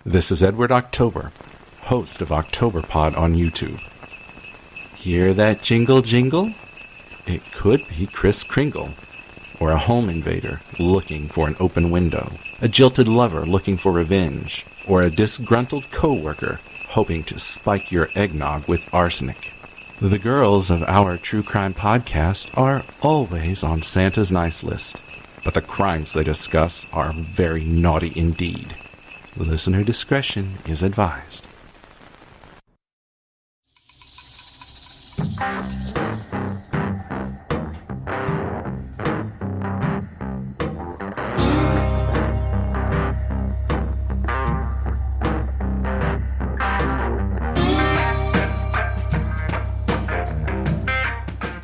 This is Edward October, host of OctoberPod on YouTube. Hear that jingle jingle? It could be Kris Kringle, or a home invader looking for an open window, a jilted lover looking for revenge, or a disgruntled coworker hoping to spike your eggnog with arsenic. The girls of our true crime podcast are always on Santa's nice list, but the crimes they discuss are very naughty indeed. Listener discretion is advised.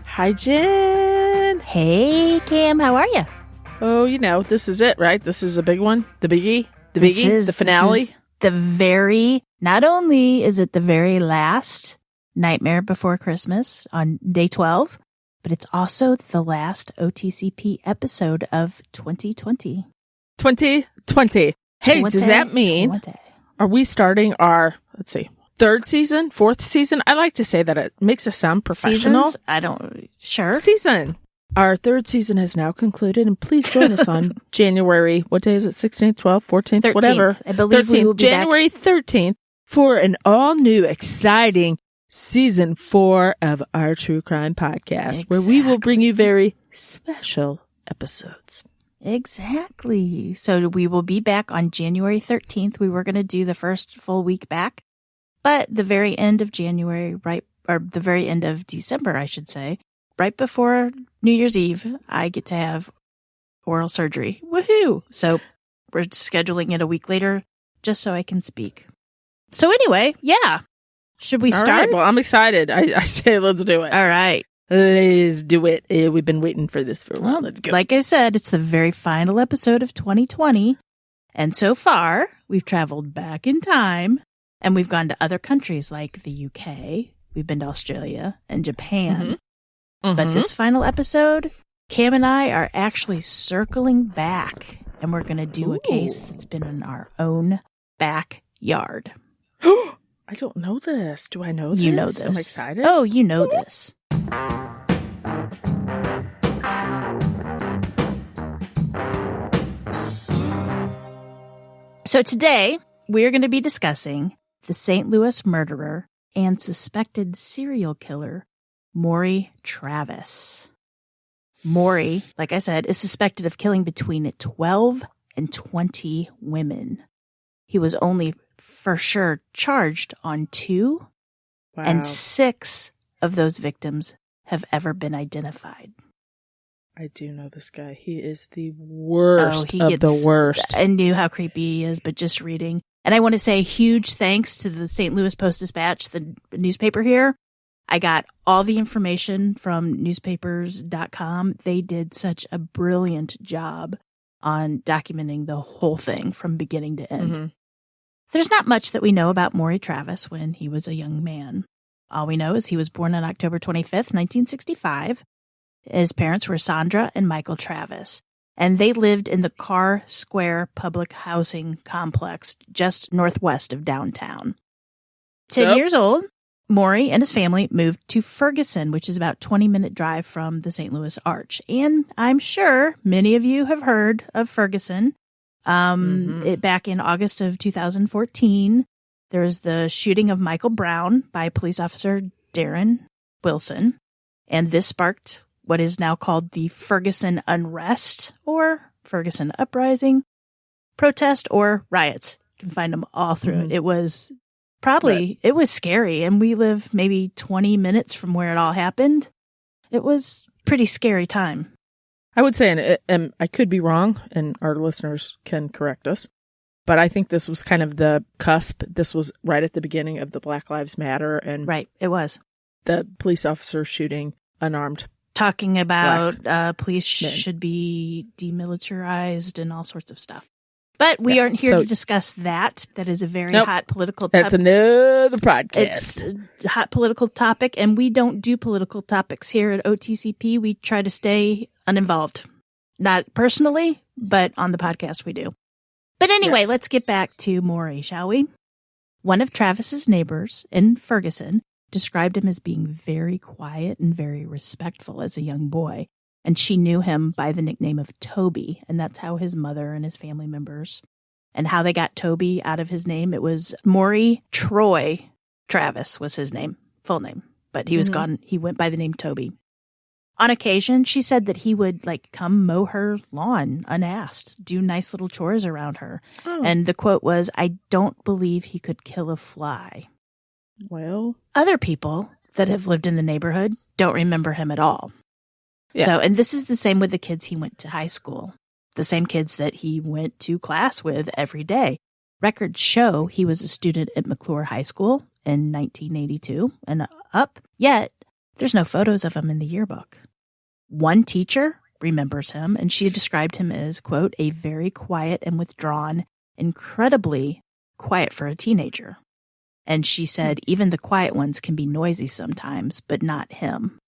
Hi, Jen. Hey, Cam, how are you? Oh, this is it, right? This is a big one. The biggie. The finale. Not only is it the very last Nightmare Before Christmas on day 12, but it's also the last OTCP episode of 2020. 2020. Hey, does that mean, are we starting our, third season, fourth season? I like to say that it makes us sound professional. Sure. Season. Our third season has now concluded, and please join us on January, what day is it, 16th, 12th, 14th, 13th. Whatever. I believe 13th, we will be January back. 13th for an all-new, exciting Season 4 of our True Crime Podcast, where we will bring you very special episodes. Exactly. So we will be back on January 13th. We were going to do the first full week back, but the very end of January, the very end of December, I should say, right before New Year's Eve, I get to have oral surgery. Woohoo! So we're scheduling it a week later just so I can speak. So anyway, yeah. Should we start? All right, well, I'm excited. I say let's do it. All right. Let's do it. We've been waiting for this for a while. Well, Let's go. like I said, it's the very final episode of 2020. And so far, we've traveled back in time and we've gone to other countries like the UK. We've been to Australia and Japan. Mm-hmm. But this final episode, Cam and I are actually circling back, and we're going to do a case that's been in our own backyard. I don't know this. Do I know this? You know this. I'm excited. Oh, you know this. So today, we're going to be discussing the St. Louis murderer and suspected serial killer, Maury Travis. Maury, like I said, is suspected of killing between 12 and 20 women. He was only for sure charged on 2, and 6 of those victims have ever been identified. I do know this guy. He is the worst of the worst. I knew how creepy he is, but just reading. And I want to say huge thanks to the St. Louis Post-Dispatch, the newspaper here. I got all the information from newspapers.com. They did such a brilliant job on documenting the whole thing from beginning to end. Mm-hmm. There's not much that we know about Maury Travis when he was a young man. All we know is he was born on October 25th, 1965. His parents were Sandra and Michael Travis, and they lived in the Carr Square Public Housing Complex just northwest of downtown. 10 years old, Maury and his family moved to Ferguson, which is about a 20-minute drive from the St. Louis Arch. And I'm sure many of you have heard of Ferguson. Back in August of 2014, there was the shooting of Michael Brown by police officer Darren Wilson. And this sparked what is now called the Ferguson Unrest or Ferguson Uprising, protest, or riots. You can find them all through it. It was it was scary, and we live maybe 20 minutes from where it all happened. It was a pretty scary time. I would say, and I could be wrong, and our listeners can correct us, but I think this was kind of the cusp. This was right at the beginning of the Black Lives Matter. And right, it was. The police officer shooting unarmed. Talking about police should be demilitarized and all sorts of stuff. But we aren't here to discuss that. That is a very hot political topic. That's another podcast. It's a hot political topic, and we don't do political topics here at OTCP. We try to stay uninvolved. Not personally, but on the podcast we do. But anyway, Yes. let's get back to Maury, shall we? One of Travis's neighbors in Ferguson described him as being very quiet and very respectful as a young boy. And she knew him by the nickname of Toby. And that's how his mother and his family members, and how they got Toby out of his name. It was Maury Troy Travis was his name, full name. But he was gone. He went by the name Toby. On occasion, she said that he would come mow her lawn unasked, do nice little chores around her. Oh. And the quote was, "I don't believe he could kill a fly." Well, Other people that have lived in the neighborhood don't remember him at all. Yeah. So, and this is the same with the kids he went to high school, the same kids that he went to class with every day. Records show he was a student at McClure High School in 1982 and up, yet there's no photos of him in the yearbook. One teacher remembers him, and she described him as, quote, "a very quiet and withdrawn, incredibly quiet for a teenager." And she said, even the quiet ones can be noisy sometimes, but not him.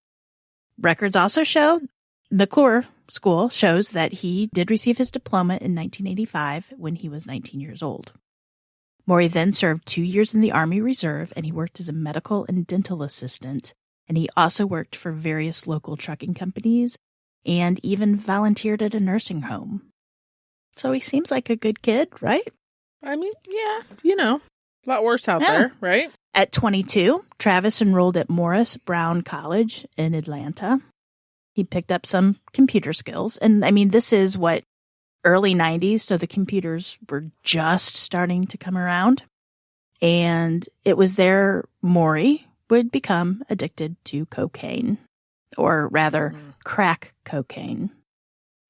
Records also show McClure School shows that he did receive his diploma in 1985 when he was 19 years old. Maury then served 2 years in the Army Reserve, and he worked as a medical and dental assistant. And he also worked for various local trucking companies and even volunteered at a nursing home. So he seems like a good kid, right? I mean, yeah, a lot worse out Yeah. there, right? At 22, Travis enrolled at Morris Brown College in Atlanta. He picked up some computer skills. And I mean, this is early 90s, so the computers were just starting to come around. And it was there Maury would become addicted to cocaine, or rather crack cocaine.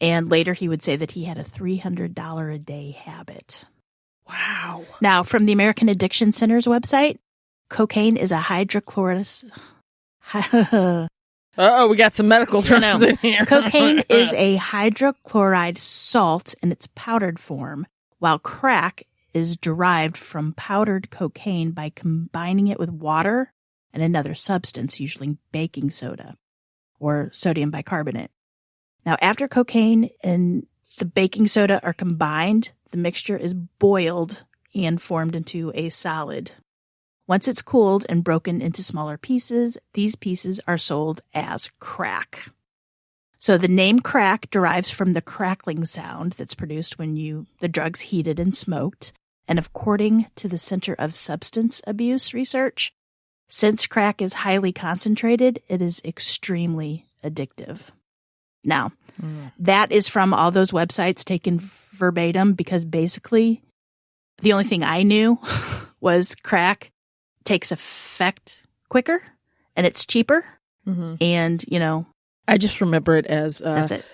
And later he would say that he had a $300 a day habit. Wow. Now, from the American Addiction Center's website, cocaine is a hydrochlorous. Uh-oh, we got some medical terms in here. Cocaine is a hydrochloride salt in its powdered form, while crack is derived from powdered cocaine by combining it with water and another substance, usually baking soda or sodium bicarbonate. Now, after cocaine and the baking soda are combined, the mixture is boiled and formed into a solid. Once it's cooled and broken into smaller pieces, these pieces are sold as crack. So the name crack derives from the crackling sound that's produced when the drug's heated and smoked. And according to the Center of Substance Abuse Research, since crack is highly concentrated, it is extremely addictive. Now, that is from all those websites taken verbatim, because basically the only thing I knew was crack takes effect quicker and it's cheaper. Mm-hmm. And, I just remember it as, that's it.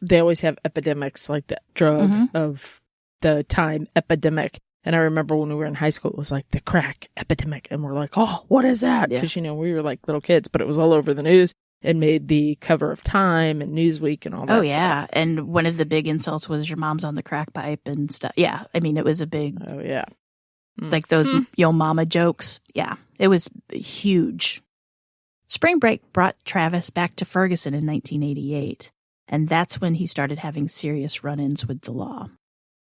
They always have epidemics, like the drug of the time epidemic. And I remember when we were in high school, it was like the crack epidemic. And we're like, oh, what is that? Yeah. Because, we were like little kids, but it was all over the news. It made the cover of Time and Newsweek and all that. Oh, yeah. And one of the big insults was your mom's on the crack pipe and stuff. Yeah. I mean, it was a big, Oh, yeah. like those yo mama jokes. Yeah. It was huge. Spring break brought Travis back to Ferguson in 1988. And that's when he started having serious run-ins with the law.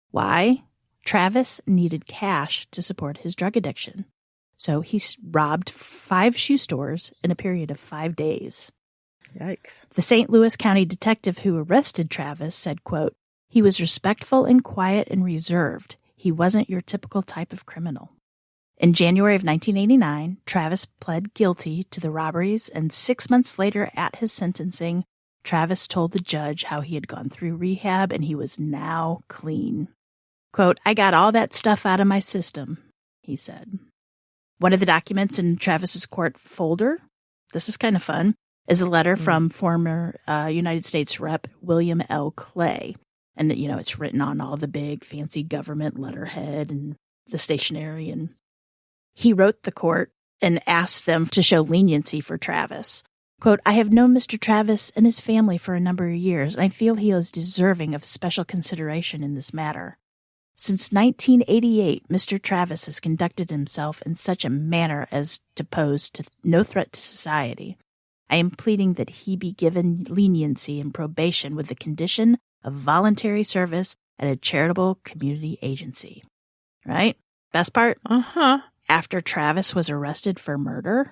Why? Travis needed cash to support his drug addiction. So he robbed 5 shoe stores in a period of 5 days. Yikes. The St. Louis County detective who arrested Travis said, quote, "He was respectful and quiet and reserved. He wasn't your typical type of criminal." In January of 1989, Travis pled guilty to the robberies, and 6 months later at his sentencing, Travis told the judge how he had gone through rehab and he was now clean. Quote, "I got all that stuff out of my system," he said. One of the documents in Travis's court folder, this is kind of fun, is a letter from former United States Rep. William L. Clay. And, it's written on all the big fancy government letterhead and the stationery. And he wrote the court and asked them to show leniency for Travis. Quote, "I have known Mr. Travis and his family for a number of years, and I feel he is deserving of special consideration in this matter. Since 1988, Mr. Travis has conducted himself in such a manner as to pose no threat to society. I am pleading that he be given leniency and probation with the condition of voluntary service at a charitable community agency. Right? Best part? Uh-huh. After Travis was arrested for murder,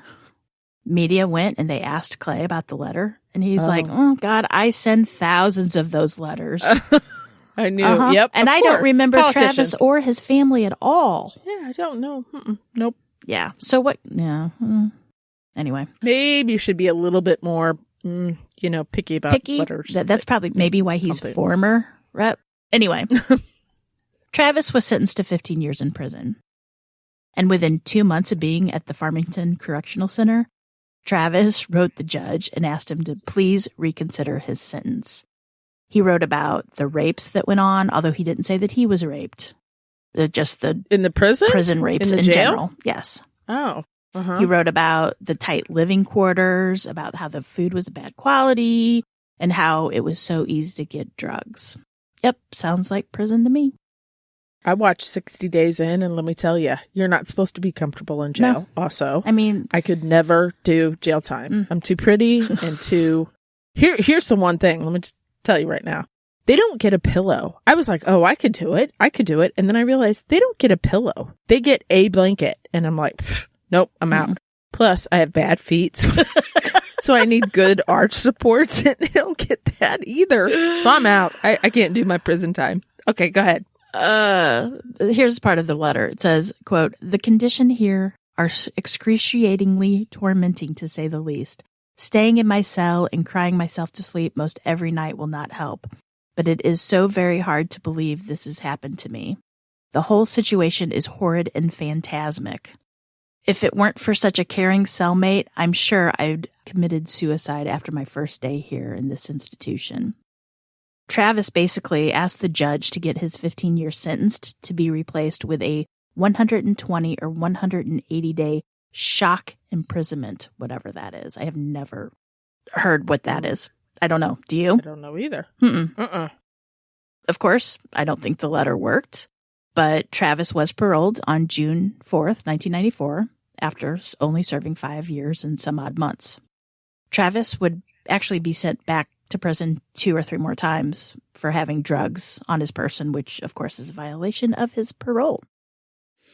media went and they asked Clay about the letter. And he's like, oh, God, I send thousands of those letters. I knew. Yep. And I don't remember Travis or his family at all. Yeah, I don't know. Nope. Yeah. So what? Yeah. Anyway. Maybe you should be a little bit more, picky about letters. That's probably maybe why he's former rep. Anyway. Travis was sentenced to 15 years in prison. And within 2 months of being at the Farmington Correctional Center, Travis wrote the judge and asked him to please reconsider his sentence. He wrote about the rapes that went on, although he didn't say that he was raped. Just the in the prison rapes in jail? General. Yes. Oh. Uh-huh. He wrote about the tight living quarters, about how the food was bad quality, and how it was so easy to get drugs. Yep, sounds like prison to me. I watched 60 Days In, and let me tell you, you're not supposed to be comfortable in jail. No. Also, I mean, I could never do jail time. I'm too pretty and too. Here's the one thing. Let me just tell you right now. They don't get a pillow. I was like, oh, I could do it. And then I realized they don't get a pillow. They get a blanket. And I'm like, nope, I'm out. Plus, I have bad feet. So I need good arch supports. And they don't get that either. So I'm out. I can't do my prison time. Okay, go ahead. Here's part of the letter. It says, quote, the condition here are excruciatingly tormenting, to say the least. Staying in my cell and crying myself to sleep most every night will not help. But it is so very hard to believe this has happened to me. The whole situation is horrid and phantasmic. If it weren't for such a caring cellmate, I'm sure I'd committed suicide after my first day here in this institution. Travis basically asked the judge to get his 15-year sentence to be replaced with a 120 or 180-day shock imprisonment, whatever that is. I have never heard what that is. I don't know. Do you? I don't know either. Of course, I don't think the letter worked, but Travis was paroled on June 4th, 1994, after only serving 5 years and some odd months. Travis would actually be sent back to prison 2 or 3 more times for having drugs on his person, which, of course, is a violation of his parole.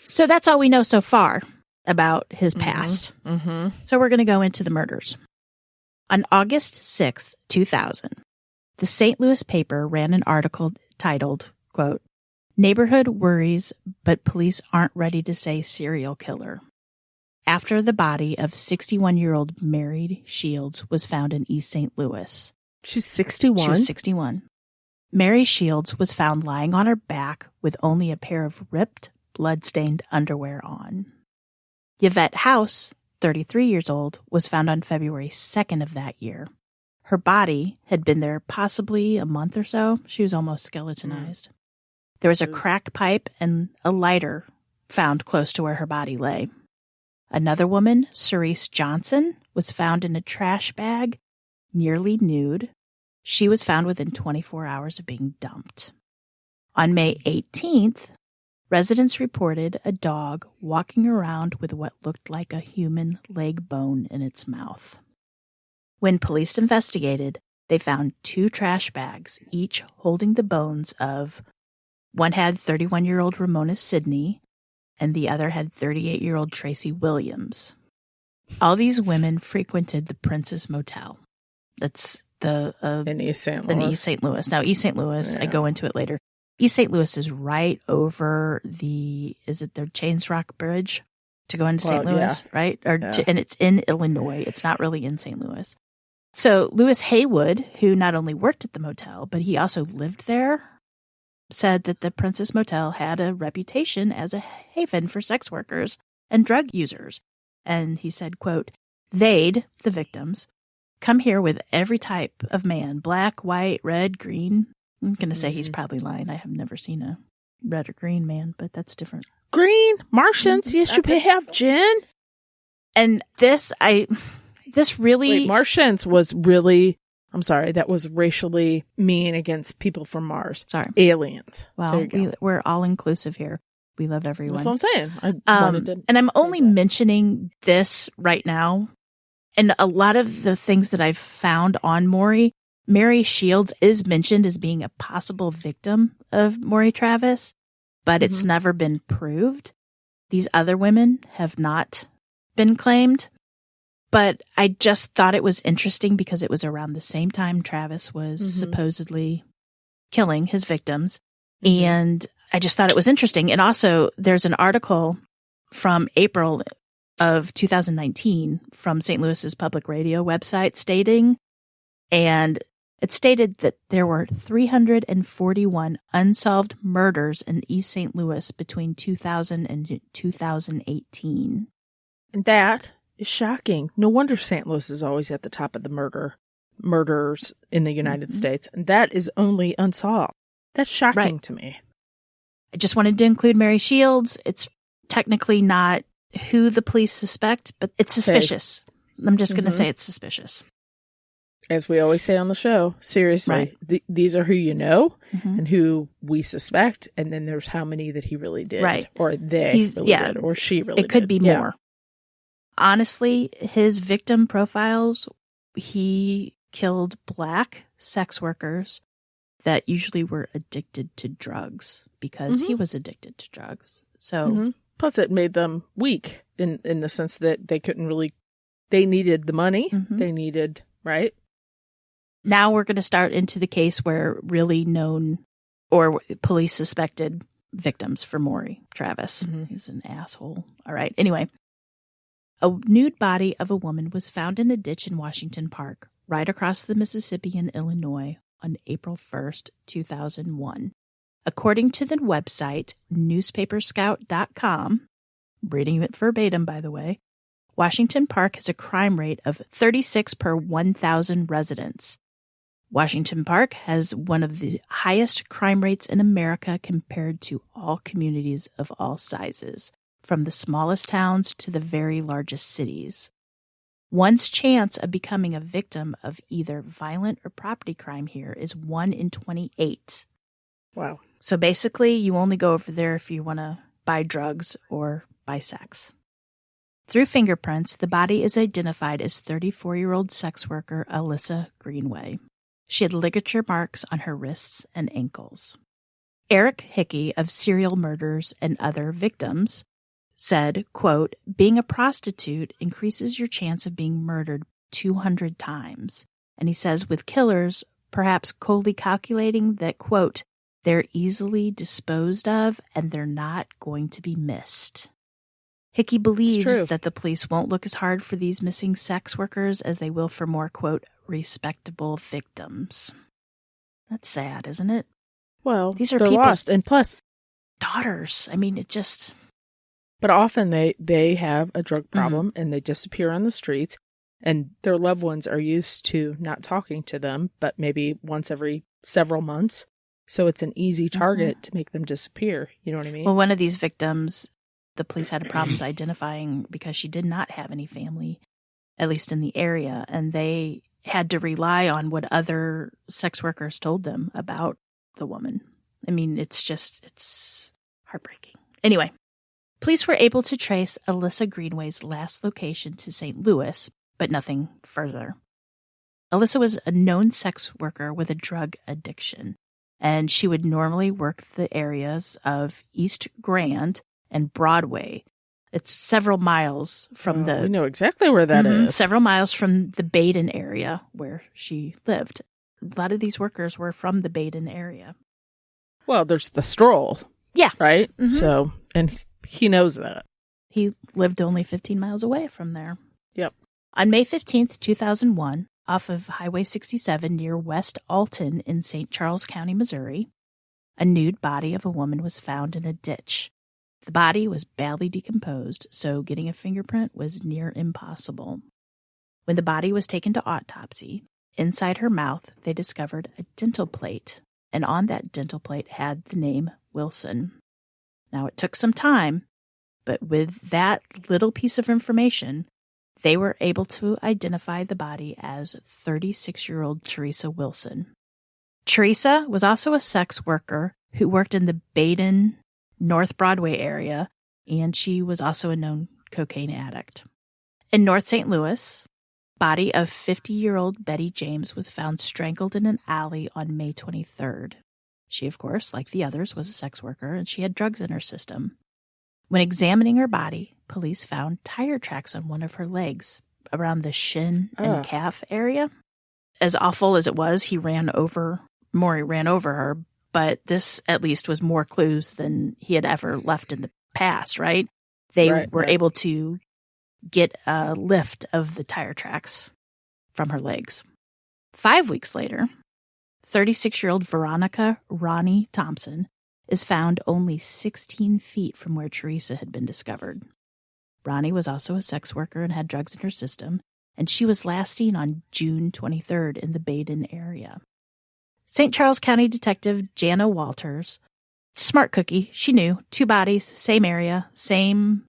So that's all we know so far about his past. So we're going to go into the murders. On August 6th, 2000, the St. Louis paper ran an article titled, quote, Neighborhood worries, but police aren't ready to say serial killer. After the body of 61-year-old Maury Shields was found in East St. Louis. She's 61? She was 61. Maury Shields was found lying on her back with only a pair of ripped, blood-stained underwear on. Yvette House, 33 years old, was found on February 2nd of that year. Her body had been there possibly a month or so. She was almost skeletonized. There was a crack pipe and a lighter found close to where her body lay. Another woman, Cerise Johnson, was found in a trash bag, nearly nude. She was found within 24 hours of being dumped. On May 18th, residents reported a dog walking around with what looked like a human leg bone in its mouth. When police investigated, they found 2 trash bags, each holding the bones of one had 31-year-old Ramona Sidney, and the other had 38-year-old Tracy Williams. All these women frequented the Princess Motel. That's the in East St. Louis. In East St. Louis. Now, East St. Louis, I go into it later. East St. Louis is right over the Chains Rock Bridge to go into St. Louis, right? And it's in Illinois. It's not really in St. Louis. So Louis Haywood, who not only worked at the motel, but he also lived there, said that the Princess Motel had a reputation as a haven for sex workers and drug users. And he said, quote, they'd, the victims, come here with every type of man, black, white, red, green. I'm going to say he's probably lying. I have never seen a red or green man, but that's different. Green? Martians? Yes, you have gin? And this really... Wait, Martians was really... I'm sorry, that was racially mean against people from Mars. Sorry. Aliens. Well, we're all inclusive here. We love everyone. That's what I'm saying. I wanted to and I'm only mentioning this right now. And a lot of the things that I've found on Maury Mary Shields is mentioned as being a possible victim of Maury Travis, but it's never been proved. These other women have not been claimed. But I just thought it was interesting because it was around the same time Travis was supposedly killing his victims. And I just thought it was interesting. And also, there's an article from April of 2019 from St. Louis's public radio website stating, and it stated that there were 341 unsolved murders in East St. Louis between 2000 and 2018. And that is shocking. No wonder St. Louis is always at the top of the murders in the United States. And that is only unsolved. That's shocking to me. I just wanted to include Mary Shields. It's technically not who the police suspect, but it's suspicious. I'm just going to say it's suspicious. As we always say on the show, seriously, these are who you know and who we suspect, and then there's how many that he really did. Right. Or they really did, or she really did. It could be more. Honestly, his victim profiles, he killed Black sex workers that usually were addicted to drugs because he was addicted to drugs. So plus it made them weak in the sense that they couldn't really, they needed the money. They needed, right? Now we're going to start into the case where really known or police suspected victims for Maury Travis. He's an asshole. All right. Anyway, a nude body of a woman was found in a ditch in Washington Park, right across the Mississippi in Illinois on April 1st, 2001. According to the website newspaperscout.com, reading it verbatim, by the way, Washington Park has a crime rate of 36 per 1,000 residents. Washington Park has one of the highest crime rates in America compared to all communities of all sizes, from the smallest towns to the very largest cities. One's chance of becoming a victim of either violent or property crime here is 1 in 28. Wow. So basically, you only go over there if you want to buy drugs or buy sex. Through fingerprints, the body is identified as 34-year-old sex worker Alyssa Greenway. She had ligature marks on her wrists and ankles. Eric Hickey of Serial Murders and Other Victims said, quote, being a prostitute increases your chance of being murdered 200 times. And he says with killers, perhaps coldly calculating that, quote, they're easily disposed of and they're not going to be missed. Hickey believes that the police won't look as hard for these missing sex workers as they will for more, quote, respectable victims. That's sad, isn't it? Well, these are they're people's lost. And plus, daughters. I mean, it just... But often they have a drug problem and they disappear on the streets, and their loved ones are used to not talking to them, but maybe once every several months. So it's an easy target to make them disappear. You know what I mean? Well, one of these victims, the police had problems identifying because she did not have any family, at least in the area, and they had to rely on what other sex workers told them about the woman. I mean, it's heartbreaking. Anyway, police were able to trace Alyssa Greenway's last location to St. Louis, but nothing further. Alyssa was a known sex worker with a drug addiction, and she would normally work the areas of East Grand and Broadway. It's several miles from we know exactly where that is. Several miles from the Baden area where she lived. A lot of these workers were from the Baden area. Well, there's the stroll. Yeah. Right? So, and he knows that. He lived only 15 miles away from there. Yep. On May 15th, 2001, off of Highway 67 near West Alton in St. Charles County, Missouri, a nude body of a woman was found in a ditch. The body was badly decomposed, so getting a fingerprint was near impossible. When the body was taken to autopsy, inside her mouth they discovered a dental plate, and on that dental plate had the name Wilson. Now, it took some time, but with that little piece of information, they were able to identify the body as 36-year-old Teresa Wilson. Teresa was also a sex worker who worked in the Baden, North Broadway area, and she was also a known cocaine addict. In North St. Louis, Body of 50-year-old Betty James was found strangled in an alley on May 23rd. She, of course, like the others, was a sex worker, and she had drugs in her system. When examining her body, police found tire tracks on one of her legs around the shin and calf area. As awful as it was, Maury ran over her, but this at least was more clues than he had ever left in the past, right? They were able to get a lift of the tire tracks from her legs. 5 weeks later, 36-year-old Veronica Ronnie Thompson is found only 16 feet from where Teresa had been discovered. Ronnie was also a sex worker and had drugs in her system, and she was last seen on June 23rd in the Baden area. St. Charles County Detective Jana Walters, smart cookie, she knew, 2 bodies, same area, same,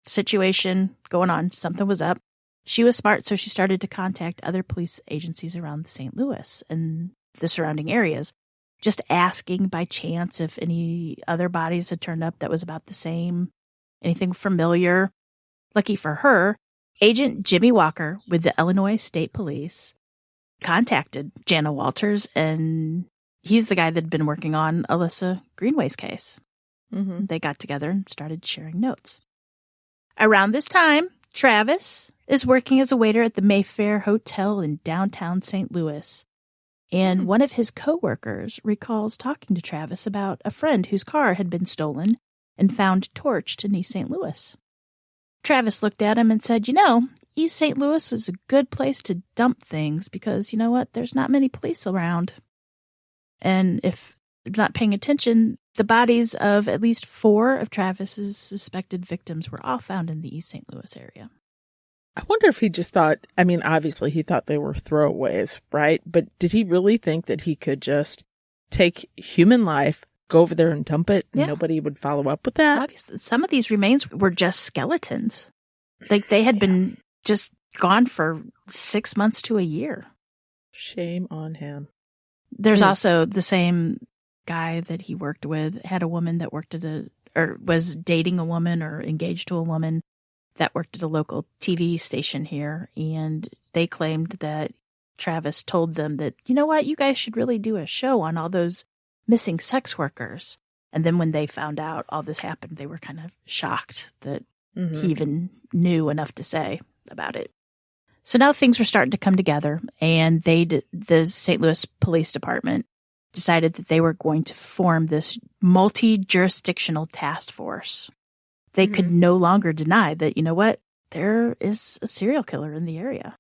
situation going on. Something was up. She was smart, so she started to contact other police agencies around St. Louis and the surrounding areas, just asking by chance if any other bodies had turned up that was about the same, anything familiar. Lucky for her, Agent Jimmy Walker with the Illinois State Police contacted Jana Walters, and he's the guy that had been working on Alyssa Greenway's case. Mm-hmm. They got together and started sharing notes. Around this time, Travis is working as a waiter at the Mayfair Hotel in downtown St. Louis. And one of his coworkers recalls talking to Travis about a friend whose car had been stolen and found torched in East St. Louis. Travis looked at him and said, East St. Louis was a good place to dump things because, there's not many police around. And if they're not paying attention, the bodies of at least 4 of Travis's suspected victims were all found in the East St. Louis area. I wonder if he just thought, obviously he thought they were throwaways, right? But did he really think that he could just take human life, go over there and dump it, and nobody would follow up with that? Obviously, some of these remains were just skeletons. Like they had been just gone for 6 months to a year. Shame on him. There's also the same guy that he worked with, had a woman that worked or was dating a woman or engaged to a woman that worked at a local TV station here, and they claimed that Travis told them that, you guys should really do a show on all those missing sex workers. And then when they found out all this happened, they were kind of shocked that he even knew enough to say about it. So now things were starting to come together, and the St. Louis Police Department decided that they were going to form this multi-jurisdictional task force. They could no longer deny that, there is a serial killer in the area.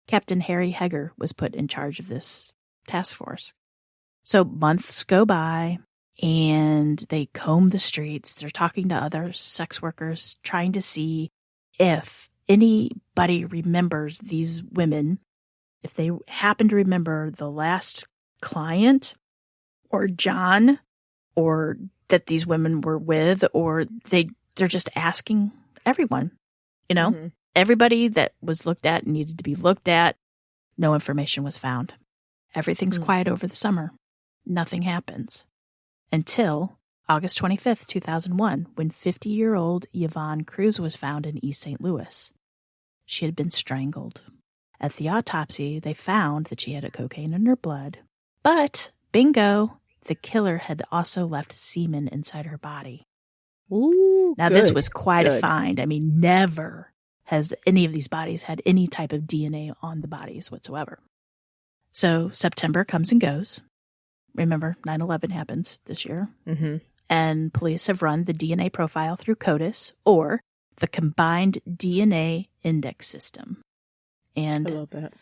Captain Harry Hegger was put in charge of this task force. So months go by, and they comb the streets. They're talking to other sex workers, trying to see if anybody remembers these women, if they happen to remember the last client or John, or that these women were with, or they're just asking everyone, everybody that was looked at and needed to be looked at. No information was found. Everything's quiet over the summer. Nothing happens until August 25th, 2001, when 50-year-old Yvonne Cruz was found in East St. Louis. She had been strangled. At the autopsy, they found that she had cocaine in her blood, but bingo, the killer had also left semen inside her body. Ooh, now, this was quite a find. Never has any of these bodies had any type of DNA on the bodies whatsoever. So September comes and goes. Remember, 9/11 happens this year. Mm-hmm. And police have run the DNA profile through CODIS, or the Combined DNA Index System. And I love that.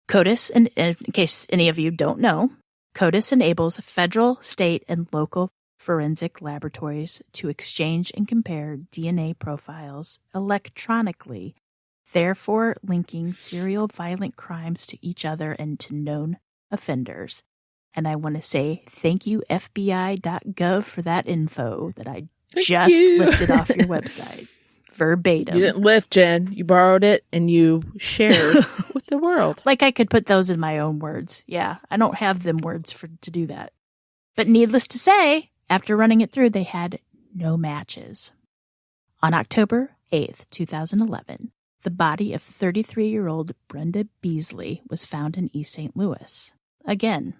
CODIS, and in case any of you don't know, CODIS enables federal, state, and local forensic laboratories to exchange and compare DNA profiles electronically, therefore linking serial violent crimes to each other and to known offenders. And I want to say thank you, FBI.gov, for that info that I lifted off your website. Verbatim. You didn't lift, Jen. You borrowed it and you shared with the world. Like I could put those in my own words. Yeah, I don't have them words to do that. But needless to say, after running it through, they had no matches. On October 8th, 2011, the body of 33-year-old Brenda Beasley was found in East St. Louis. Again,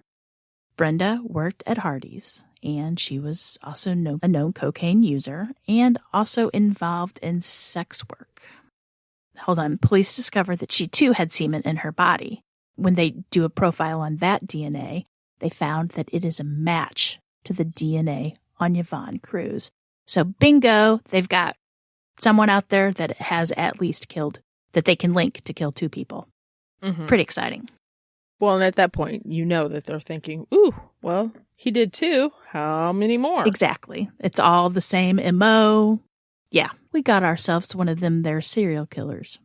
Brenda worked at Hardee's, and she was also a known cocaine user and also involved in sex work. Hold on. Police discovered that she, too, had semen in her body. When they do a profile on that DNA, they found that it is a match to the DNA on Yvonne Cruz. So bingo, they've got someone out there that has at least killed, that they can link to kill 2 people. Mm-hmm. Pretty exciting. Well, and at that point, you know that they're thinking, ooh, well, he did too. How many more? Exactly. It's all the same MO. Yeah, we got ourselves one of them there serial killers.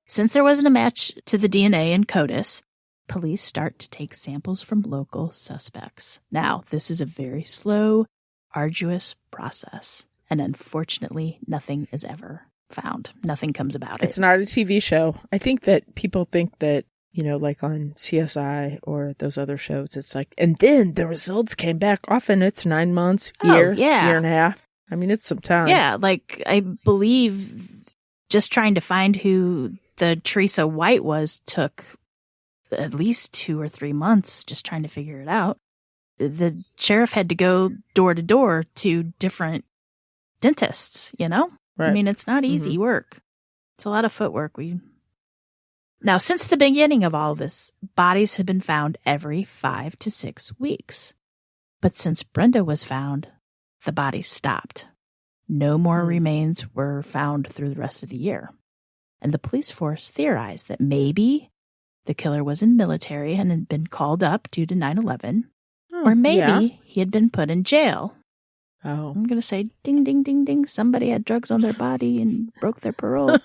Since there wasn't a match to the DNA in CODIS, police start to take samples from local suspects. Now, this is a very slow, arduous process, and unfortunately, nothing is ever found. Nothing comes about it. It's not a TV show. I think that people think that, like on CSI or those other shows, it's like, and then the results came back. Often it's 9 months, year and a half. I mean, it's some time. Yeah, like I believe just trying to find who the Teresa White was took at least 2 or 3 months just trying to figure it out. The sheriff had to go door to door to different dentists, Right. I mean, it's not easy work. It's a lot of footwork. Now, since the beginning of all of this, bodies have been found every 5 to 6 weeks. But since Brenda was found, the bodies stopped. No more remains were found through the rest of the year. And the police force theorized that maybe the killer was in military and had been called up due to 9/11, or maybe he had been put in jail. Oh. I'm going to say, ding, ding, ding, ding, somebody had drugs on their body and broke their parole.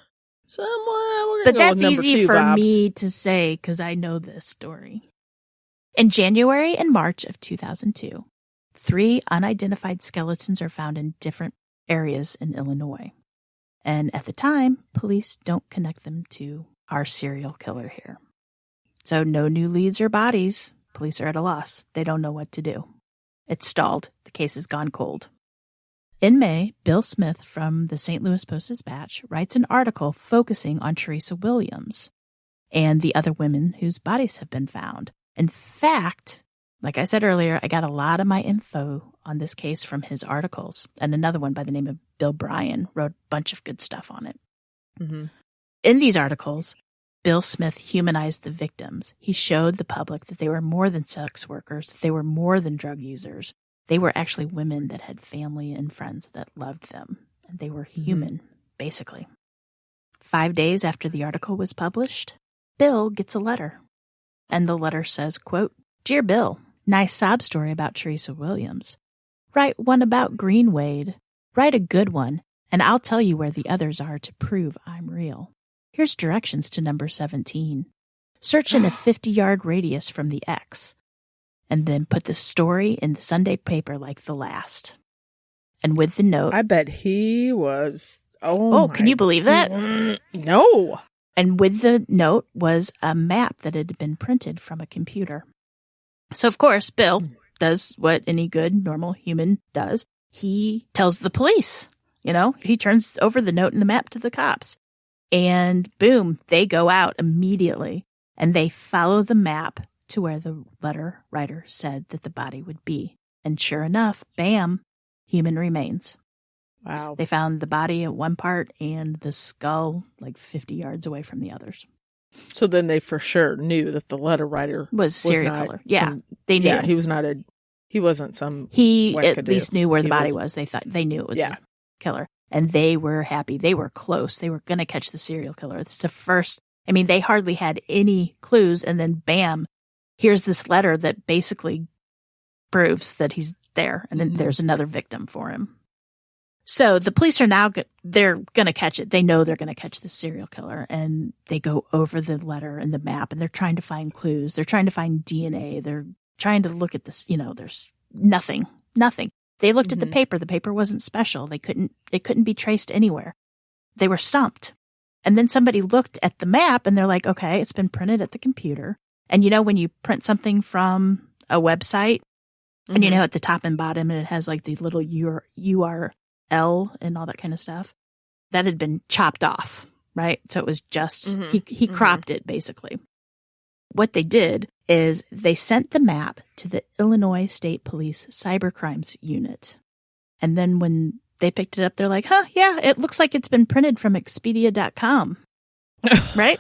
But that's easy for me to say because I know this story. In January and March of 2002, 3 unidentified skeletons are found in different areas in Illinois. And at the time, police don't connect them to our serial killer here. So no new leads or bodies. Police are at a loss. They don't know what to do. It's stalled. The case has gone cold. In May, Bill Smith from the St. Louis Post-Dispatch writes an article focusing on Teresa Williams and the other women whose bodies have been found. In fact, like I said earlier, I got a lot of my info on this case from his articles. And another one by the name of Bill Bryan wrote a bunch of good stuff on it. Mm-hmm. In these articles, Bill Smith humanized the victims. He showed the public that they were more than sex workers. They were more than drug users. They were actually women that had family and friends that loved them. And they were human, basically. 5 days after the article was published, Bill gets a letter. And the letter says, quote, "Dear Bill, nice sob story about Teresa Williams. Write one about Greenway. Write a good one, and I'll tell you where the others are to prove I'm real. Here's directions to number 17. Search in a 50-yard radius from the X, and then put the story in the Sunday paper like the last." And with the note... I bet he was... can you believe that? No. And with the note was a map that had been printed from a computer. So, of course, Bill does what any good, normal human does. He tells the police, he turns over the note and the map to the cops. And boom, they go out immediately and they follow the map to where the letter writer said that the body would be. And sure enough, bam, human remains. Wow. They found the body at one part and the skull like 50 yards away from the others. So then they for sure knew that the letter writer was serial killer. Yeah, they knew. Yeah, he wasn't some. He wackadoo. At least knew where the body was. They knew it was a killer, and they were happy. They were close. They were going to catch the serial killer. It's the first. I mean, they hardly had any clues, and then bam, here's this letter that basically proves that he's there, and then there's another victim for him. So the police are now, they're going to catch it. They know they're going to catch the serial killer, and they go over the letter and the map, and they're trying to find clues. They're trying to find DNA. They're trying to look at this, there's nothing. They looked at the paper. The paper wasn't special. It couldn't be traced anywhere. They were stumped. And then somebody looked at the map and they're like, okay, it's been printed at the computer. And you know, when you print something from a website and you know, at the top and bottom, and it has like the little URL and all that kind of stuff, that had been chopped off, right? So it was just, he cropped it basically. What they did is they sent the map to the Illinois State Police Cybercrimes Unit. And then when they picked it up, they're like, huh, yeah, it looks like it's been printed from Expedia.com. Right?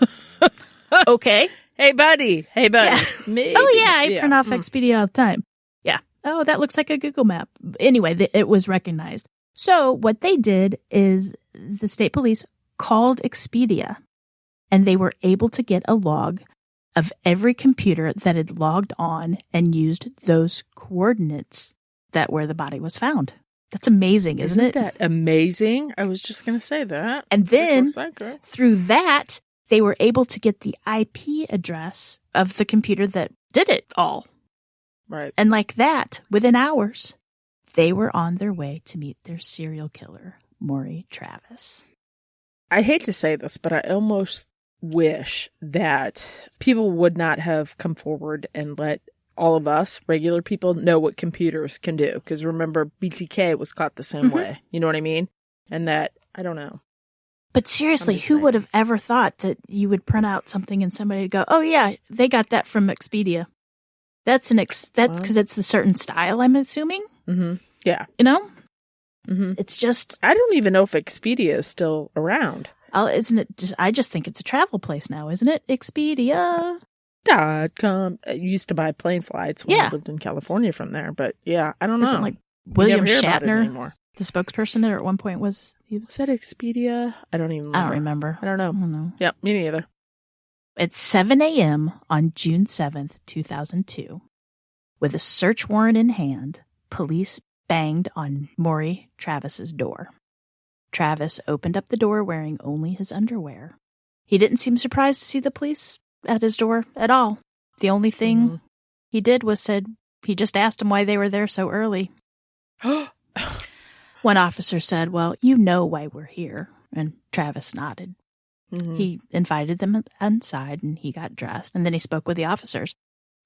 Okay. Hey, buddy. Yeah. Maybe. Oh, yeah, I print off Expedia all the time. Yeah. Oh, that looks like a Google map. Anyway, it was recognized. So what they did is the state police called Expedia, and they were able to get a log of every computer that had logged on and used those coordinates that where the body was found. That's amazing, isn't it? That amazing? I was just going to say that. And then through that, they were able to get the IP address of the computer that did it all. Right. And like that, within hours, they were on their way to meet their serial killer, Maury Travis. I hate to say this, but I almost wish that people would not have come forward and let all of us, regular people, know what computers can do. Because remember, BTK was caught the same way. You know what I mean? And that, I don't know. But seriously, who would have ever thought that you would print out something and somebody would go, oh, yeah, they got that from Expedia. That's because it's a certain style, I'm assuming. Yeah. You know? It's just... I don't even know if Expedia is still around. Isn't it? I just think it's a travel place now, isn't it? Expedia.com. I used to buy plane flights when I lived in California from there, but yeah, I don't know. Isn't like William Shatner, the spokesperson there at one point was that Expedia? I don't even remember. I don't remember. I don't know. Yep, me neither. It's 7 a.m. on June 7th, 2002. With a search warrant in hand, police banged on Maury Travis's door. Travis opened up the door wearing only his underwear. He didn't seem surprised to see the police at his door at all. The only thing he did was he just asked him why they were there so early. One officer said, well, you know why we're here. And Travis nodded. He invited them inside and he got dressed. And then he spoke with the officers.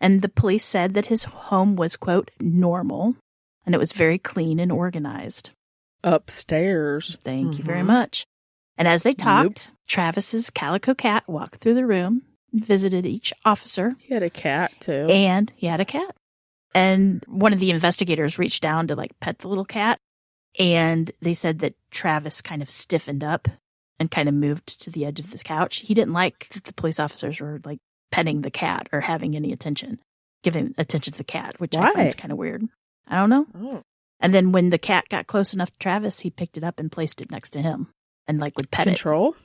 And the police said that his home was, quote, normal. And it was very clean and organized. Upstairs. Thank you very much. And as they talked, Travis's calico cat walked through the room and visited each officer. He had a cat, too. And he had a cat. And one of the investigators reached down to, like, pet the little cat. And they said that Travis kind of stiffened up and kind of moved to the edge of this couch. He didn't like that the police officers were, like, petting the cat or having any attention, giving attention to the cat, which I find is kind of weird. I don't know. Oh. And then when the cat got close enough to Travis, he picked it up and placed it next to him and, like, would pet Control?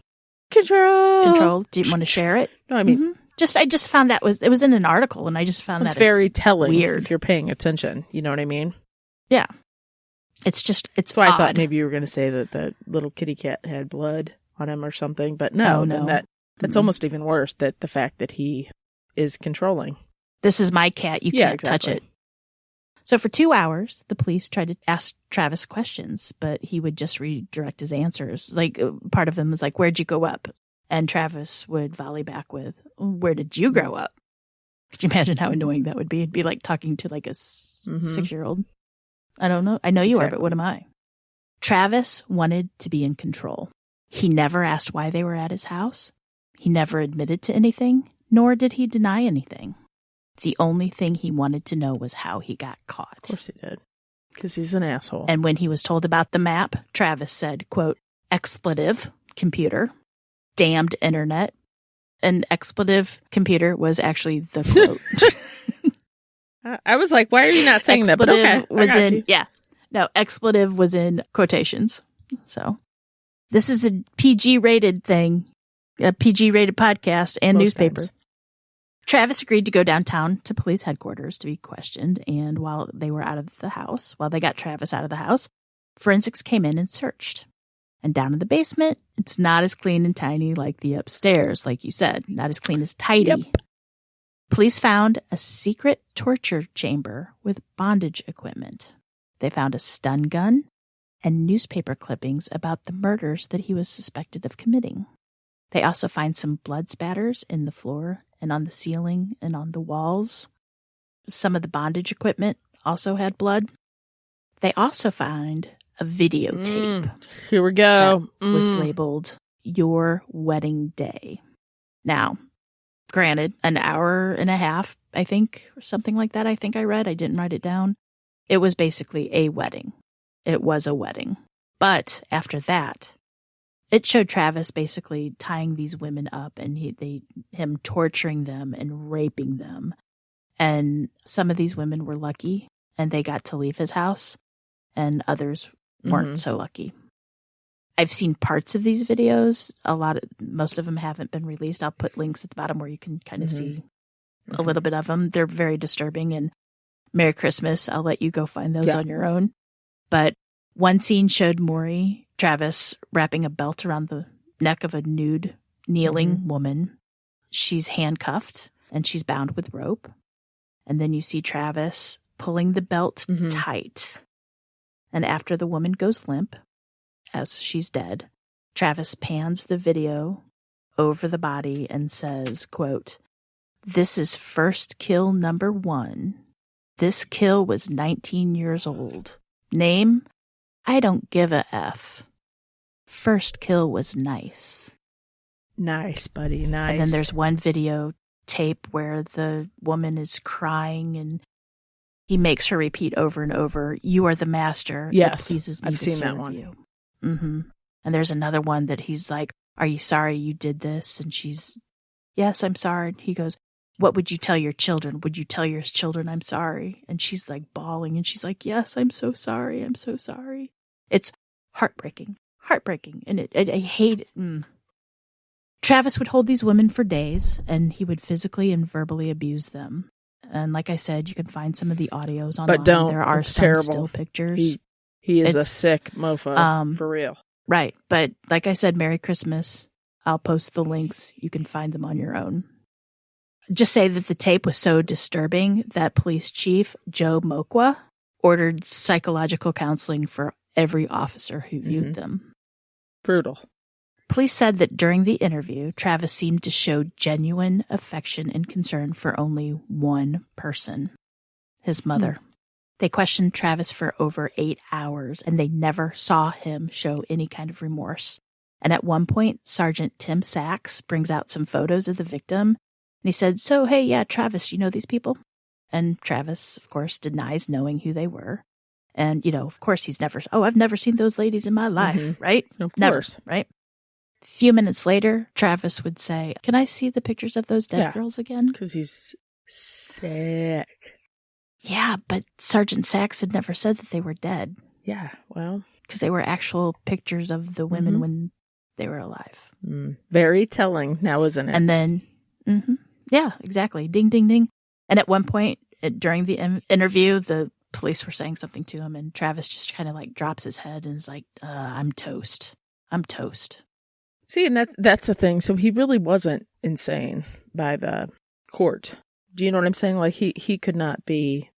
Control. Do you want to share it? No, I mean... I just found it was in an article, and I just found that's very telling. Weird. If you're paying attention. You know what I mean? Yeah. It's so I thought maybe you were going to say that the little kitty cat had blood on him or something, but no. Then that's almost even worse, that the fact that he is controlling. This is my cat. You can't touch it. So for 2 hours, the police tried to ask Travis questions, but he would just redirect his answers. Like, part of them was like, where'd you grow up? And Travis would volley back with, where did you grow up? Could you imagine how annoying that would be? It'd be like talking to like a 6-year-old. I don't know. I know you are, but what am I? Travis wanted to be in control. He never asked why they were at his house. He never admitted to anything, nor did he deny anything. The only thing he wanted to know was how he got caught. Of course he did. Because he's an asshole. And when he was told about the map, Travis said, quote, expletive computer, damned internet. An expletive computer was actually the quote. I was like, why are you not saying that? But okay. Expletive was in quotations. So this is a PG-rated thing, a PG-rated podcast and newspaper. Times. Travis agreed to go downtown to police headquarters to be questioned, and while they got Travis out of the house, forensics came in and searched. And down in the basement, it's not as clean and tiny like the upstairs, like you said, not as clean as tidy. Yep. Police found a secret torture chamber with bondage equipment. They found a stun gun and newspaper clippings about the murders that he was suspected of committing. They also find some blood spatters in the floor and on the ceiling and on the walls. Some of the bondage equipment also had blood. They also find a videotape. Here we go. That was labeled Your Wedding Day. Now, granted, an hour and a half, I think, or something like that, I think I read. I didn't write it down. It was basically a wedding. It was a wedding. But after that, it showed Travis basically tying these women up and him torturing them and raping them. And some of these women were lucky and they got to leave his house, and others weren't so lucky. I've seen parts of these videos. Most of them haven't been released. I'll put links at the bottom where you can kind of see a little bit of them. They're very disturbing, and Merry Christmas. I'll let you go find those on your own. But one scene showed Maury Travis wrapping a belt around the neck of a nude, kneeling woman. She's handcuffed and she's bound with rope. And then you see Travis pulling the belt tight. And after the woman goes limp, as she's dead, Travis pans the video over the body and says, quote, "This is first kill number 1. This kill was 19 years old. Name? I don't give a F. First kill was nice." Nice, buddy. Nice. And then there's one video tape where the woman is crying and he makes her repeat over and over, "You are the master. Yes, it pleases me I've to seen serve that one. you." And there's another one that he's like, "Are you sorry you did this?" And she's, "Yes, I'm sorry." He goes, "What would you tell your children? Would you tell your children I'm sorry?" And she's like bawling and she's like, "Yes, I'm so sorry. I'm so sorry." It's heartbreaking. And I hate it. Travis would hold these women for days and he would physically and verbally abuse them. And like I said, you can find some of the audios online. But don't. There are It's some terrible. still pictures. He is a sick mofo, for real. Right. But like I said, Merry Christmas. I'll post the links. You can find them on your own. Just say that the tape was so disturbing that Police Chief Joe Mokwa ordered psychological counseling for every officer who viewed them. Brutal. Police said that during the interview, Travis seemed to show genuine affection and concern for only one person, his mother. They questioned Travis for over 8 hours, and they never saw him show any kind of remorse. And at one point, Sergeant Tim Sachs brings out some photos of the victim, and he said, "So, hey, yeah, Travis, you know these people?" And Travis, of course, denies knowing who they were. And, of course, I've never seen those ladies in my life, right? Of Never, course. right? A few minutes later, Travis would say, "Can I see the pictures of those dead girls again?" Because he's sick. Yeah, but Sergeant Sachs had never said that they were dead. Yeah, well. Because they were actual pictures of the women when they were alive. Very telling now, isn't it? And then, yeah, exactly. Ding, ding, ding. And at one point during the interview, the police were saying something to him, and Travis just kind of like drops his head and is like, "I'm toast. I'm toast." See, and that's the thing. So he really wasn't insane by the court. Do you know what I'm saying? Like he could not be.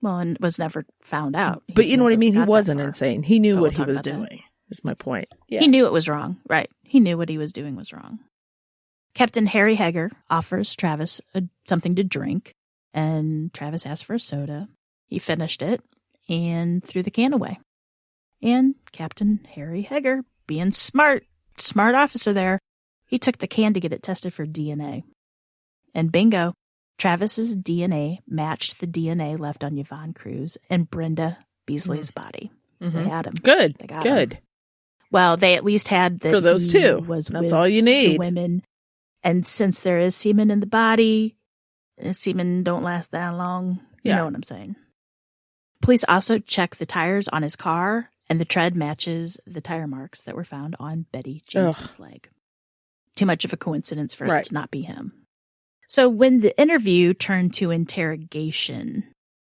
Well, and was never found out. But you know what I mean? He wasn't insane. He knew what he was doing. Is my point. Yeah. He knew it was wrong. Right. He knew what he was doing was wrong. Captain Harry Hager offers Travis something to drink, and Travis asks for a soda. He finished it and threw the can away. And Captain Harry Hager, being smart officer there, he took the can to get it tested for DNA. And bingo, Travis's DNA matched the DNA left on Yvonne Cruz and Brenda Beasley's body. They had him. Good. They got Good. him. Well, they at least had that for those two. Was That's with all you the need. women. And since there is semen in the body, semen don't last that long. You know what I'm saying. Police also checked the tires on his car, and the tread matches the tire marks that were found on Betty James's leg. Too much of a coincidence for it to not be him. So when the interview turned to interrogation,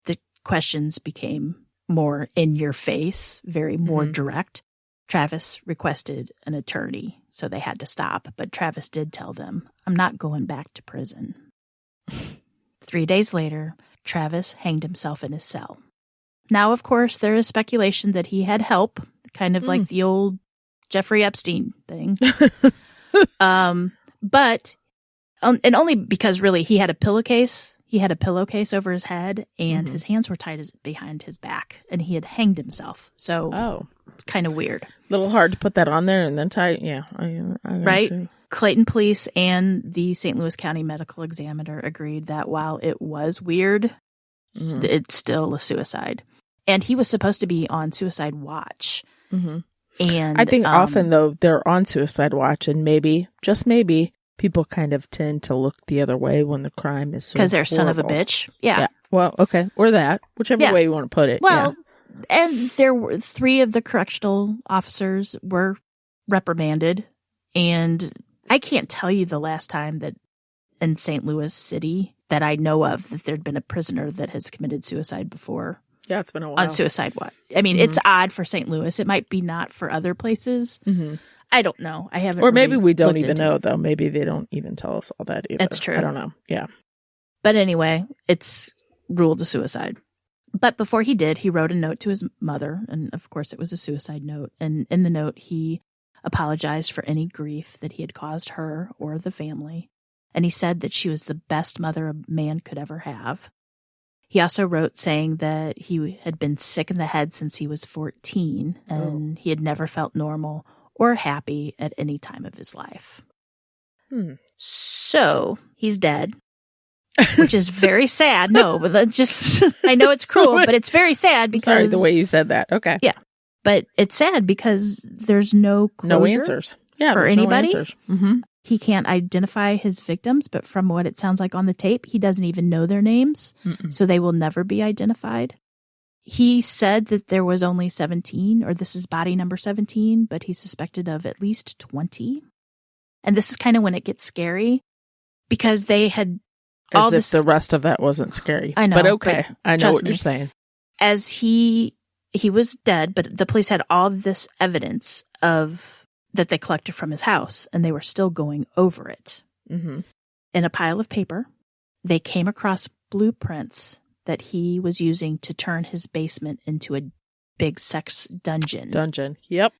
the questions became more in your face, very more direct. Travis requested an attorney, so they had to stop. But Travis did tell them, "I'm not going back to prison." 3 days later, Travis hanged himself in his cell. Now, of course, there is speculation that he had help, kind of like the old Jeffrey Epstein thing. But and only because really he had a pillowcase. He had a pillowcase over his head, and his hands were tied behind his back, and he had hanged himself. So, it's kind of weird. A little hard to put that on there and then tie. Yeah, I right. Clayton Police and the St. Louis County Medical Examiner agreed that while it was weird, it's still a suicide. And he was supposed to be on suicide watch. And I think often, though, they're on suicide watch, and maybe, just maybe, people kind of tend to look the other way when the crime is because they're horrible. son of a bitch. Yeah. Well, okay. Or that. Whichever way you want to put it. Well, and there were 3 of the correctional officers were reprimanded. And I can't tell you the last time that in St. Louis City that I know of that there'd been a prisoner that has committed suicide before. Yeah, it's been a while. On suicide watch. I mean, it's odd for St. Louis. It might be not for other places. I don't know. I haven't. Or maybe really we don't even know, though. Maybe they don't even tell us all that either. That's true. I don't know. Yeah. But anyway, it's ruled a suicide. But before he did, he wrote a note to his mother. And of course, it was a suicide note. And in the note, he apologized for any grief that he had caused her or the family. And he said that she was the best mother a man could ever have. He also wrote saying that he had been sick in the head since he was 14 and he had never felt normal or happy at any time of his life. So he's dead, which is very sad. No, but that just, I know it's cruel, but it's very sad because. Sorry, the way you said that. Okay. Yeah. But it's sad because there's no closure. No answers. Yeah, for anybody. No answers. He can't identify his victims, but from what it sounds like on the tape, he doesn't even know their names. So they will never be identified. He said that there was only 17, or this is body number 17, but he's suspected of at least 20. And this is kind of when it gets scary because they had all this. As if the rest of that wasn't scary. I know. But okay. But I know what you're saying. As he was dead, but the police had all this evidence of that they collected from his house, and they were still going over it. In a pile of paper, they came across blueprints that he was using to turn his basement into a big sex dungeon. Yep.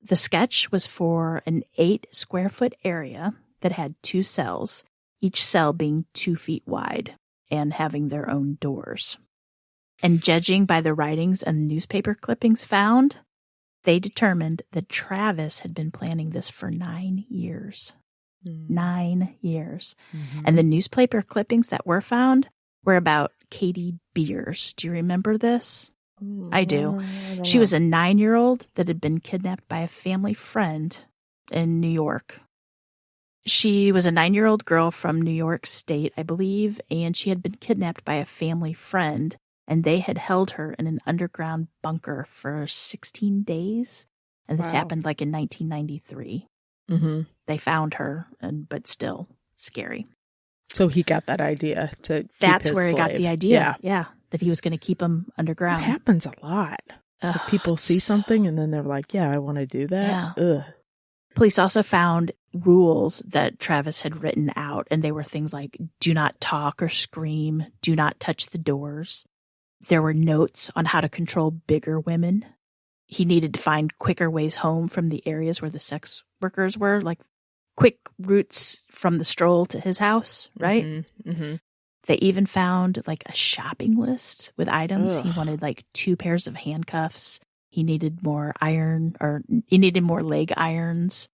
The sketch was for an 8-square-foot area that had 2 cells, each cell being 2 feet wide and having their own doors. And judging by the writings and newspaper clippings found, they determined that Travis had been planning this for 9 years. 9 years. And the newspaper clippings that were found were about Katie Beers. Do you remember this? I do. She was a 9-year-old that had been kidnapped by a family friend in New York. She was a 9-year-old girl from New York State, I believe, and she had been kidnapped by a family friend, and they had held her in an underground bunker for 16 days. And this happened like in 1993. They found her, but still scary. So he got that idea to keep That's his where he got slave. the idea. Yeah. That he was going to keep him underground. It happens a lot. Like people see something and then they're like, yeah, I want to do that. Yeah. Ugh. Police also found rules that Travis had written out, and they were things like do not talk or scream, do not touch the doors. There were notes on how to control bigger women. He needed to find quicker ways home from the areas where the sex workers were, like quick routes from the stroll to his house, right? They even found like a shopping list with items. He wanted like 2 pairs of handcuffs. He needed more leg irons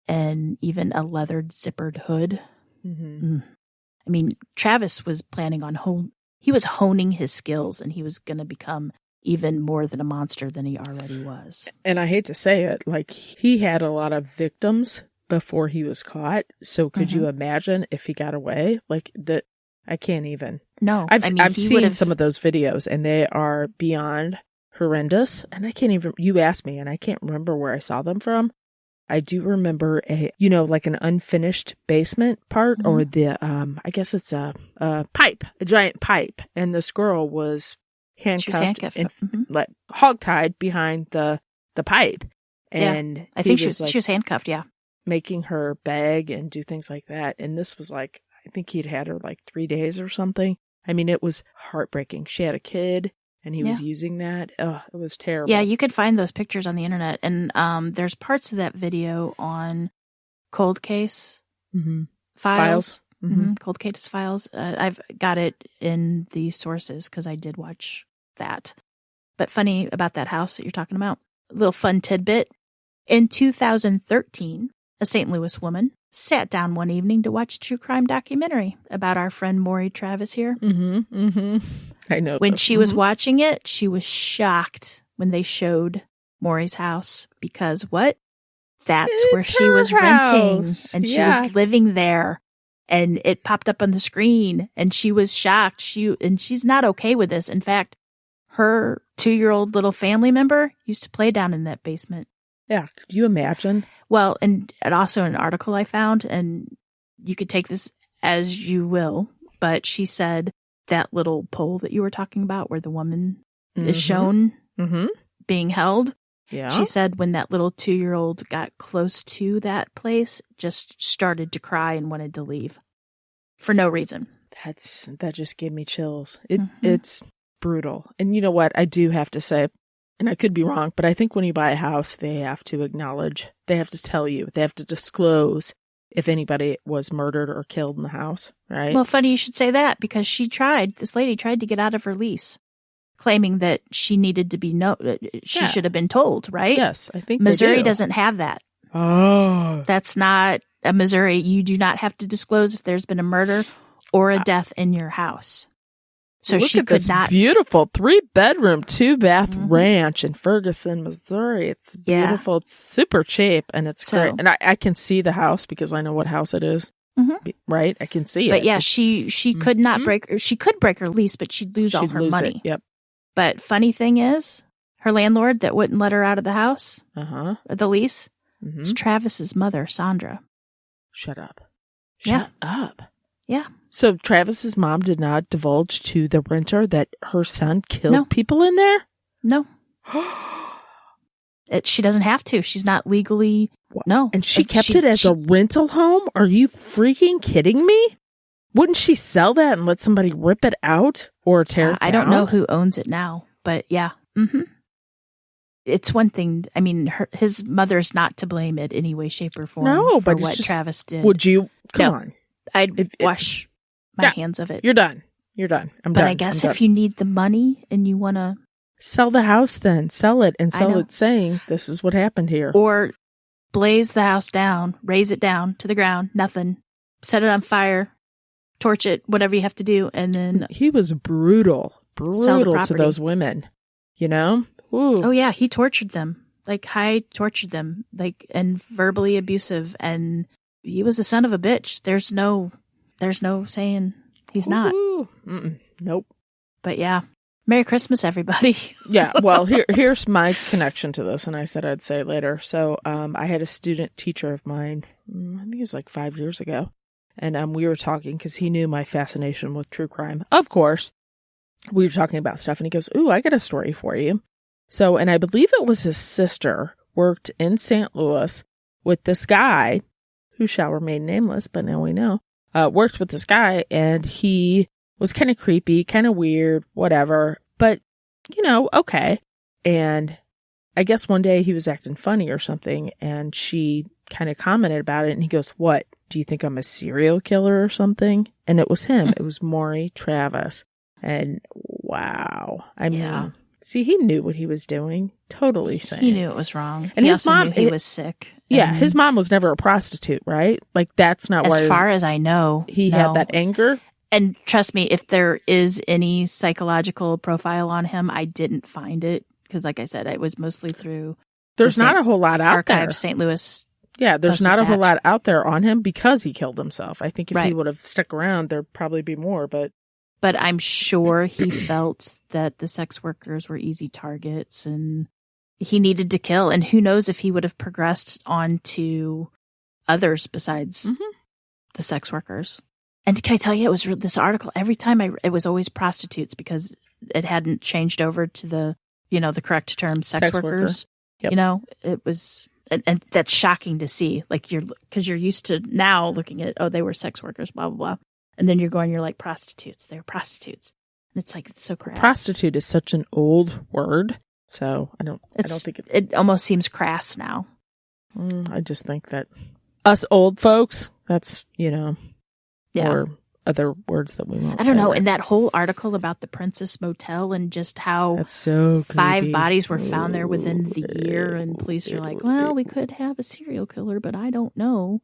and even a leathered zippered hood. I mean, Travis was planning on he was honing his skills, and he was going to become even more than a monster than he already was. And I hate to say it, like he had a lot of victims before he was caught. So could you imagine if he got away? Like that, I can't even. No, I've seen some of those videos, and they are beyond horrendous. And I can't even. You asked me, and I can't remember where I saw them from. I do remember like an unfinished basement part, or the I guess it's a giant pipe, and this girl was handcuffed and like hogtied behind the pipe. And I think she was handcuffed. Yeah, making her beg and do things like that. And this was like, I think he'd had her like 3 days or something. I mean, it was heartbreaking. She had a kid, and he was using that. Oh, it was terrible. Yeah, you could find those pictures on the internet. And there's parts of that video on Cold Case Files. Cold Case Files. I've got it in the sources because I did watch that. But funny about that house that you're talking about, a little fun tidbit. In 2013, a St. Louis woman sat down one evening to watch a true crime documentary about our friend Maury Travis here. I know. When she was watching it, she was shocked when they showed Maury's house because what? That's where she was renting, and she was living there. And it popped up on the screen, and she was shocked. She's not okay with this. In fact, her 2-year-old little family member used to play down in that basement. Yeah, could you imagine? Well, and also an article I found, and you could take this as you will, but she said that little pole that you were talking about where the woman is shown being held. Yeah. She said when that little 2-year-old got close to that place, just started to cry and wanted to leave for no reason. That just gave me chills. It's brutal. And you know what? I do have to say, and I could be wrong, but I think when you buy a house, they have to acknowledge, they have to tell you, they have to disclose if anybody was murdered or killed in the house, right? Well, funny you should say that because this lady tried to get out of her lease, claiming that she needed to be she should have been told, right? Yes, I think Missouri doesn't have that. Oh. That's not a Missouri. You do not have to disclose if there's been a murder or a death in your house. So look she at could this not. Beautiful 3-bedroom, 2-bath ranch in Ferguson, Missouri. It's beautiful. It's super cheap and it's great. And I can see the house because I know what house it is. Right? I can see it. But yeah, she could not she could break her lease, but she'd lose all her money. Yep. But funny thing is, her landlord that wouldn't let her out of the house, the lease, it's Travis's mother, Sandra. Shut up. Shut up. Yeah. So Travis's mom did not divulge to the renter that her son killed people in there? No. She doesn't have to. She's not legally. No. And she kept it as a rental home? Are you freaking kidding me? Wouldn't she sell that and let somebody rip it out or tear it down? I don't know who owns it now, but yeah. It's one thing. I mean, his mother's not to blame in any way, shape, or form for what Travis did. Would you? Come on. I'd wash my hands of it. You're done. You're done. But I guess if you need the money and you want to sell the house, then sell it and sell it saying this is what happened here. Or blaze the house down, raise it down to the ground, nothing, set it on fire, torch it, whatever you have to do. And then he was brutal to those women, you know? Ooh. Oh yeah. He tortured them, tortured them, and verbally abusive. And he was a son of a bitch. There's no saying he's not. Nope. But yeah. Merry Christmas, everybody. Yeah. Well, here's my connection to this. And I said I'd say it later. So I had a student teacher of mine, I think it was like 5 years ago. And we were talking because he knew my fascination with true crime. Of course, we were talking about stuff. And he goes, ooh, I got a story for you. So, and I believe it was his sister worked in St. Louis with this guy who shall remain nameless, but now we know, worked with this guy, and he was kind of creepy, kind of weird, whatever, but, okay. And I guess one day he was acting funny or something, and she kind of commented about it, and he goes, what, do you think I'm a serial killer or something? And it was him. It was Maury Travis. And wow. I mean, see, he knew what he was doing. Totally sane. He knew it was wrong. And his mom, he was sick. Yeah, his mom was never a prostitute, right? Like, that's not why. As far as I know. He had that anger. And trust me, if there is any psychological profile on him, I didn't find it. Because like I said, it was mostly through. There's not a whole lot out there. Archive St. Louis. Yeah, there's not a whole lot out there on him because he killed himself. I think if he would have stuck around, there'd probably be more, but I'm sure he felt that the sex workers were easy targets and he needed to kill. And who knows if he would have progressed on to others besides the sex workers. And can I tell you, it was this article, every time it was always prostitutes because it hadn't changed over to the, the correct term, sex workers. Yep. It was, and that's shocking to see. Like because you're used to now looking at, they were sex workers, blah, blah, blah. And then you're like, prostitutes. They're prostitutes. And It's like, it's so crass. Prostitute is such an old word, so I don't think it almost seems crass now. I just think that us old folks, that's, or other words that we won't I don't know. Right? And that whole article about the Princess Motel and just how that's so 5 creepy. bodies were found there within the year, and police are like, well, we could have a serial killer, but I don't know.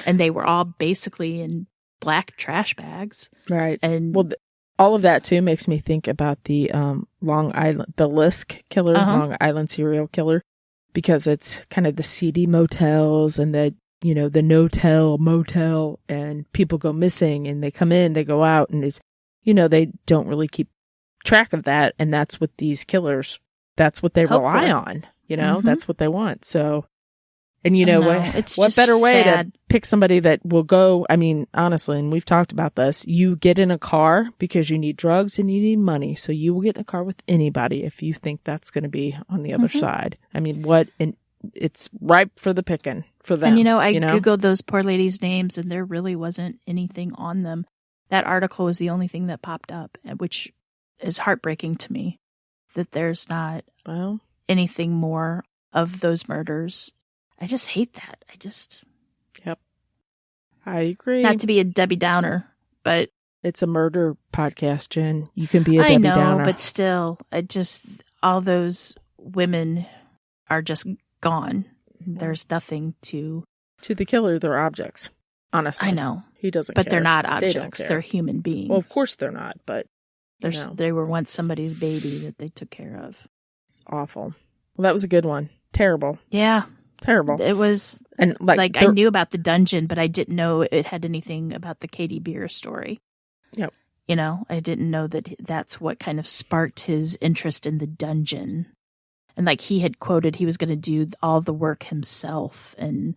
And they were all basically in black trash bags. Right. And all of that too makes me think about the Long Island, the Lisk killer, Long Island serial killer, because it's kind of the seedy motels and the no-tell motel, and people go missing and they come in, they go out, and it's, they don't really keep track of that. And that's what these killers, that's what they rely on, that's what they want. So, and what better way to pick somebody that will go, I mean, honestly, and we've talked about this, you get in a car because you need drugs and you need money. So you will get in a car with anybody if you think that's going to be on the other side. I mean, it's ripe for the picking for them. And I Googled those poor ladies' names, and there really wasn't anything on them. That article was the only thing that popped up, which is heartbreaking to me, that there's not anything more of those murders. I just hate that. Yep. I agree. Not to be a Debbie Downer, but it's a murder podcast, Jen. You can be a Debbie Downer. But still, all those women are just gone. There's nothing to the killer. They're objects. Honestly, I know he doesn't. But care. they're not objects. They're human beings. Well, of course they're not. But they were once somebody's baby that they took care of. It's awful. Well, that was a good one. Terrible. Yeah, terrible. It was, and I knew about the dungeon, but I didn't know it had anything about the Katie Beer story. Yep. I didn't know that that's what kind of sparked his interest in the dungeon. And he had quoted he was going to do all the work himself. And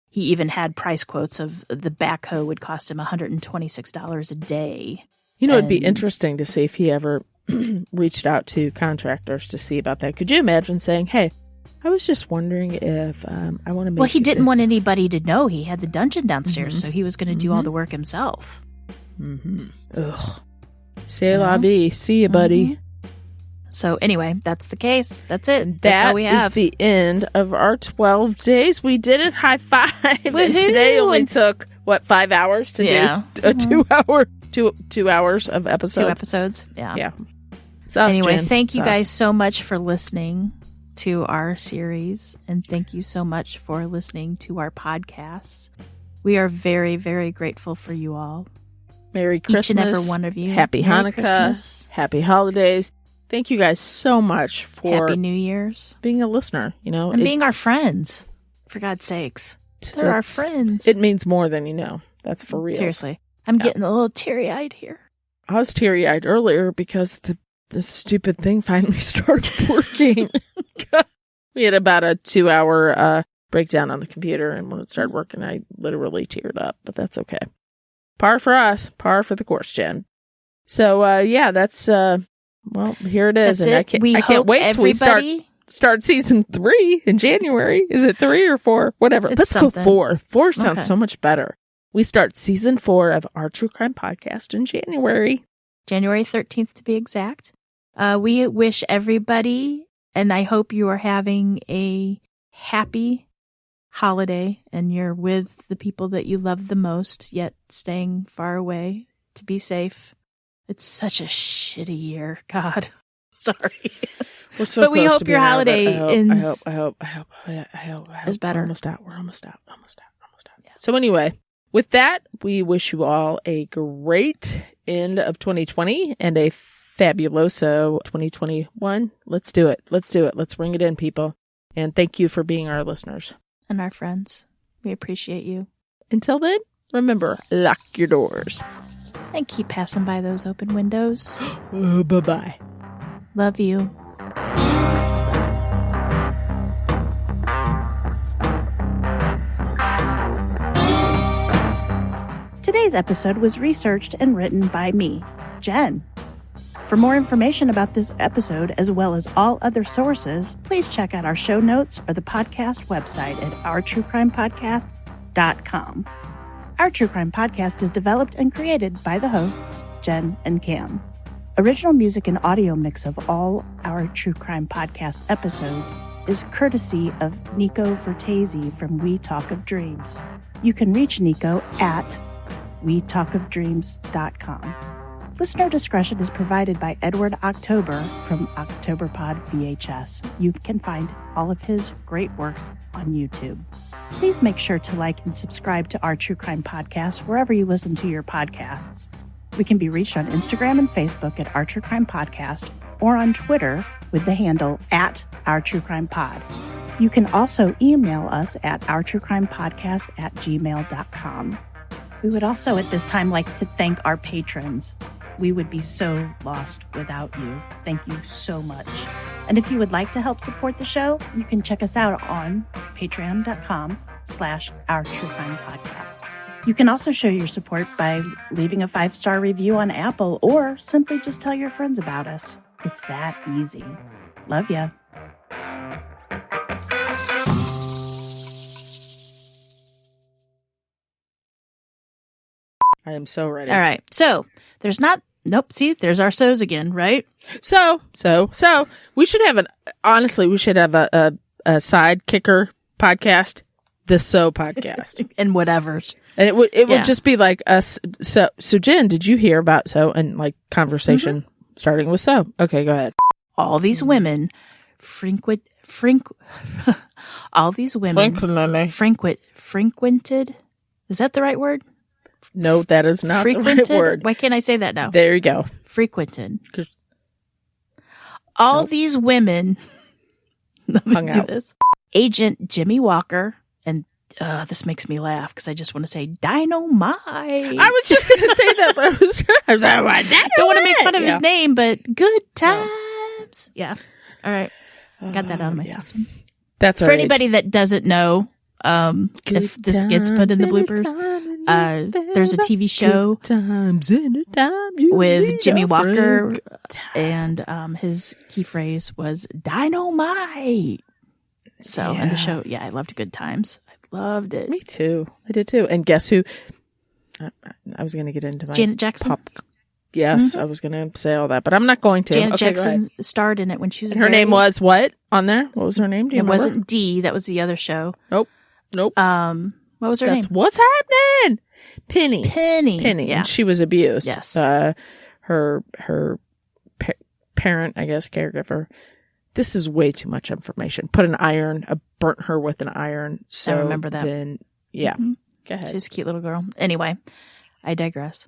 he even had price quotes of the backhoe would cost him $126 a day. It'd be interesting to see if he ever reached out to contractors to see about that. Could you imagine saying, hey, I was just wondering if I want to make... Well, he didn't want anybody to know he had the dungeon downstairs, so he was going to do all the work himself. Ugh. C'est la vie. See you, buddy. So anyway, that's the case. That's it. That's all we have. Is the end of our 12 days. We did it. High five. Woo-hoo. And today only took, 5 hours to do a 2 hours of episodes? 2 episodes. Yeah. Yeah. Anyway, thank you guys so much for listening to our series. And thank you so much for listening to our podcasts. We are very, very grateful for you all. Merry Christmas. Each and every one of you. Happy Merry Hanukkah. Christmas. Happy holidays. Thank you guys so much for Happy New Year's. Being a listener, and being our friends, for God's sakes. They're our friends. It means more than you know. That's for real. Seriously. I'm getting a little teary-eyed here. I was teary-eyed earlier because the stupid thing finally started working. We had about a 2-hour breakdown on the computer, and when it started working, I literally teared up, but that's okay. Par for us. Par for the course, Jen. So, that's... well, here it is. That's and it. I can't wait till we start season 3 in January. Is it 3 or 4? Whatever. Let's go 4. 4 sounds so much better. We start season 4 of our True Crime Podcast in January. January 13th to be exact. We wish everybody, and I hope you are having a happy holiday and you're with the people that you love the most, yet staying far away to be safe. It's such a shitty year. God, sorry. We're so but we close hope to your being holiday ends. I hope is better. We're almost out. Yeah. So anyway, with that, we wish you all a great end of 2020 and a fabuloso 2021. Let's do it. Let's bring it in, people. And thank you for being our listeners. And our friends. We appreciate you. Until then, remember, lock your doors. And keep passing by those open windows. Bye-bye. Love you. Today's episode was researched and written by me, Jen. For more information about this episode, as well as all other sources, please check out our show notes or the podcast website at ourtruecrimepodcast.com. Our True Crime Podcast is developed and created by the hosts, Jen and Cam. Original music and audio mix of all our True Crime Podcast episodes is courtesy of Nico Vertesi from We Talk of Dreams. You can reach Nico at wetalkofdreams.com. Listener discretion is provided by Edward October from OctoberPod VHS. You can find all of his great works on YouTube. Please make sure to like and subscribe to our True Crime Podcast wherever you listen to your podcasts. We can be reached on Instagram and Facebook at Our True Crime Podcast or on Twitter with the handle at Our True Crime Pod. You can also email us at ourtruecrimepodcast@gmail.com. We would also at this time like to thank our patrons. We would be so lost without you. Thank you so much. And if you would like to help support the show, you can check us out on patreon.com/Our True Crime Podcast. You can also show your support by leaving a 5-star review on Apple or simply just tell your friends about us. It's that easy. Love ya. I am so ready. All right. So there's not, nope. See, there's our so's again, right? So we should have we should have a side kicker podcast, the So podcast. And whatever's. And it would just be like us. So Jen, did you hear about So? And like conversation starting with So. Okay, go ahead. All these women all these women frequented. Is that the right word? No, that is not frequented? The right word. Why can't I say that now? There you go. Frequented. All these women hung out. This. Agent Jimmy Walker, and this makes me laugh because I just want to say dynamite. I was just going to say that, but I was like, don't want to make fun of his name, but good times. Yeah. All right. Got that out of my system. That's for anybody that doesn't know. If this gets put in the bloopers, there's a TV show with Jimmy Walker, and his key phrase was dynamite. So, and the show, I loved Good Times. I loved it. Me too. I did too. And guess who? I was going to get into my Janet Jackson. Yes, I was going to say all that, but I'm not going to. Janet Jackson starred in it when she was. And her name was what on there? What was her name? Do you remember? Wasn't Dee. That was the other show. Nope. What was her name? What's happening? Penny. Yeah. And she was abused. Yes. Her parent, I guess, caregiver. This is way too much information. Burnt her with an iron. So I remember that. Then, yeah. Mm-hmm. Go ahead. She's a cute little girl. Anyway, I digress.